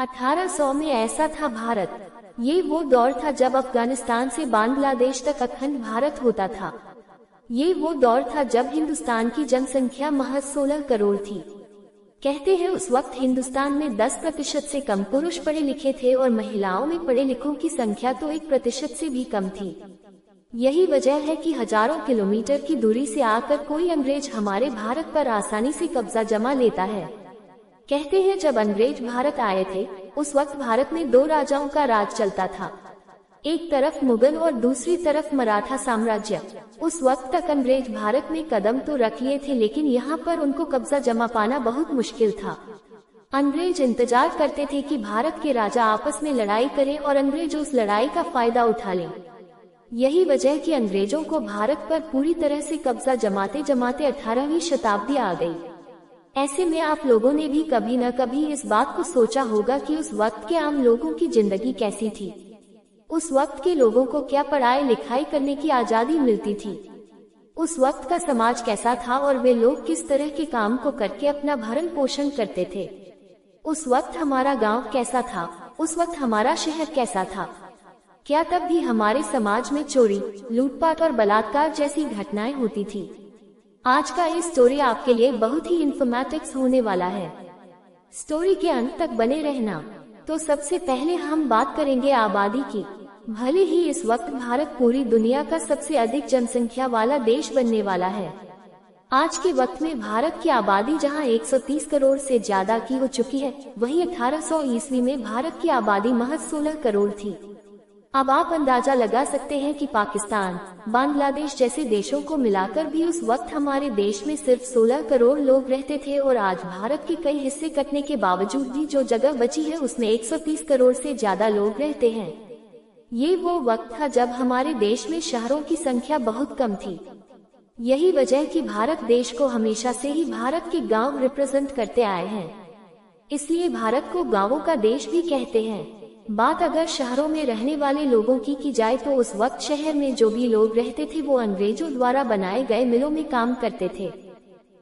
1800 में ऐसा था भारत। ये वो दौर था जब अफगानिस्तान से बांग्लादेश तक अखंड भारत होता था। ये वो दौर था जब हिंदुस्तान की जनसंख्या महज 16 करोड़ थी। कहते हैं उस वक्त हिंदुस्तान में 10% से कम पुरुष पढ़े लिखे थे और महिलाओं में पढ़े लिखों की संख्या तो 1% से भी कम थी। यही वजह है कि हजारों किलोमीटर की दूरी से आकर कोई अंग्रेज हमारे भारत पर आसानी से कब्जा जमा लेता है। कहते हैं जब अंग्रेज भारत आए थे उस वक्त भारत में 2 राजाओं का राज चलता था, एक तरफ मुगल और दूसरी तरफ मराठा साम्राज्य। उस वक्त तक अंग्रेज भारत में कदम तो रख लिए थे, लेकिन यहाँ पर उनको कब्जा जमा पाना बहुत मुश्किल था। अंग्रेज इंतजार करते थे कि भारत के राजा आपस में लड़ाई करें और अंग्रेज उस लड़ाई का फायदा उठा लें। यही वजह कि अंग्रेजों को भारत पर पूरी तरह से कब्जा जमाते जमाते 18वीं शताब्दी आ गई। ऐसे में आप लोगों ने भी कभी न कभी इस बात को सोचा होगा कि उस वक्त के आम लोगों की जिंदगी कैसी थी। उस वक्त के लोगों को क्या पढ़ाई लिखाई करने की आजादी मिलती थी, उस वक्त का समाज कैसा था और वे लोग किस तरह के काम को करके अपना भरण पोषण करते थे। उस वक्त हमारा गांव कैसा था, उस वक्त हमारा शहर कैसा था। क्या तब भी हमारे समाज में चोरी, लूटपाट और बलात्कार जैसी घटनाएं होती थी। आज का ये स्टोरी आपके लिए बहुत ही इन्फॉर्मेटिक्स होने वाला है। स्टोरी के अंत तक बने रहना। तो सबसे पहले हम बात करेंगे आबादी की। भले ही इस वक्त भारत पूरी दुनिया का सबसे अधिक जनसंख्या वाला देश बनने वाला है। आज के वक्त में भारत की आबादी जहां 130 करोड़ से ज्यादा की हो चुकी है, वहीं 1800 ईस्वी में भारत की आबादी महज 16 करोड़ थी। अब आप अंदाजा लगा सकते हैं कि पाकिस्तान, बांग्लादेश जैसे देशों को मिलाकर भी उस वक्त हमारे देश में सिर्फ 16 करोड़ लोग रहते थे और आज भारत के कई हिस्से कटने के बावजूद भी जो जगह बची है उसमें 130 करोड़ से ज्यादा लोग रहते हैं। ये वो वक्त था जब हमारे देश में शहरों की संख्या बहुत कम थी। यही वजह कि भारत देश को हमेशा से ही भारत के गांव रिप्रेजेंट करते आए हैं, इसलिए भारत को गांवों का देश भी कहते हैं। बात अगर शहरों में रहने वाले लोगों की जाए तो उस वक्त शहर में जो भी लोग रहते थे वो अंग्रेजों द्वारा बनाए गए मिलों में काम करते थे।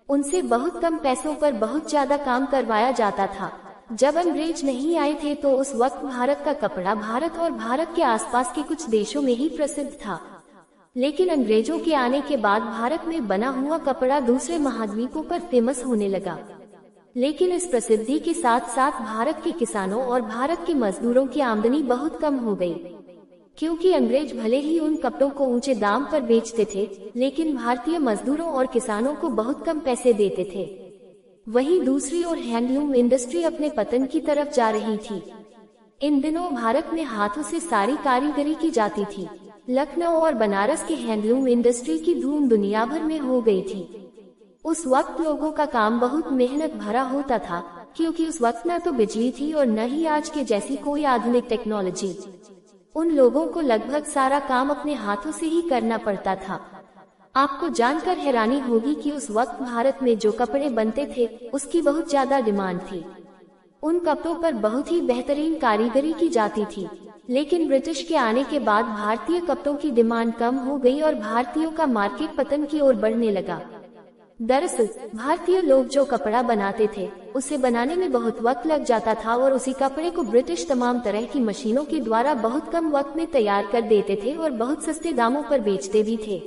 उनसे बहुत कम पैसों पर बहुत ज्यादा काम करवाया जाता था। जब अंग्रेज नहीं आए थे तो उस वक्त भारत का कपड़ा भारत और भारत के आसपास के कुछ देशों में ही प्रसिद्ध था, लेकिन अंग्रेजों के आने के बाद भारत में बना हुआ कपड़ा दूसरे महाद्वीपों पर फेमस होने लगा। लेकिन इस प्रसिद्धि के साथ साथ भारत के किसानों और भारत के मजदूरों की आमदनी बहुत कम हो गई, क्योंकि अंग्रेज भले ही उन कपड़ों को ऊंचे दाम पर बेचते थे, लेकिन भारतीय मजदूरों और किसानों को बहुत कम पैसे देते थे। वहीं दूसरी ओर हैंडलूम इंडस्ट्री अपने पतन की तरफ जा रही थी। इन दिनों भारत में हाथों से सारी कारीगरी की जाती थी। लखनऊ और बनारस के हैंडलूम इंडस्ट्री की धूम दुनिया भर में हो गई थी। उस वक्त लोगों का काम बहुत मेहनत भरा होता था, क्योंकि उस वक्त न तो बिजली थी और न ही आज के जैसी कोई आधुनिक टेक्नोलॉजी। उन लोगों को लगभग सारा काम अपने हाथों से ही करना पड़ता था। आपको जानकर हैरानी होगी कि उस वक्त भारत में जो कपड़े बनते थे उसकी बहुत ज्यादा डिमांड थी। उन कपड़ों पर बहुत ही बेहतरीन कारीगरी की जाती थी, लेकिन ब्रिटिश के आने के बाद भारतीय कपड़ों की डिमांड कम हो गई और भारतीयों का मार्केट पतन की ओर बढ़ने लगा। दरअसल भारतीय लोग जो कपड़ा बनाते थे उसे बनाने में बहुत वक्त लग जाता था और उसी कपड़े को ब्रिटिश तमाम तरह की मशीनों के द्वारा बहुत कम वक्त में तैयार कर देते थे और बहुत सस्ते दामों पर बेचते भी थे।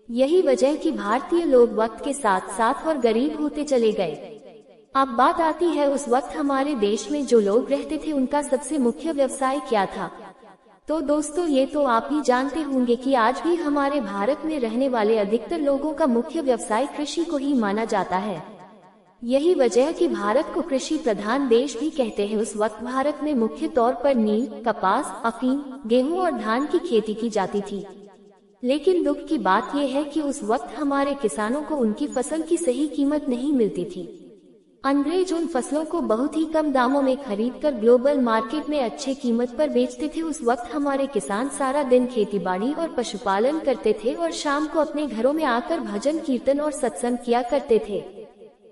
यही वजह कि भारतीय लोग वक्त के साथ साथ और गरीब होते चले गए। अब बात आती है उस वक्त हमारे देश में जो लोग रहते थे उनका सबसे मुख्य व्यवसाय क्या था। तो दोस्तों ये तो आप ही जानते होंगे कि आज भी हमारे भारत में रहने वाले अधिकतर लोगों का मुख्य व्यवसाय कृषि को ही माना जाता है। यही वजह कि भारत को कृषि प्रधान देश भी कहते हैं। उस वक्त भारत में मुख्य तौर पर नील, कपास, अफीम, गेहूं और धान की खेती की जाती थी। लेकिन दुख की बात यह है कि उस वक्त हमारे किसानों को उनकी फसल की सही कीमत नहीं मिलती थी। अंग्रेज उन फसलों को बहुत ही कम दामों में खरीदकर ग्लोबल मार्केट में अच्छे कीमत पर बेचते थे। उस वक्त हमारे किसान सारा दिन खेतीबाड़ी और पशुपालन करते थे और शाम को अपने घरों में आकर भजन कीर्तन और सत्संग किया करते थे।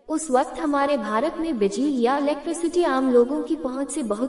उस वक्त हमारे भारत में बिजली या इलेक्ट्रिसिटी आम लोगों की पहुंच से बहुत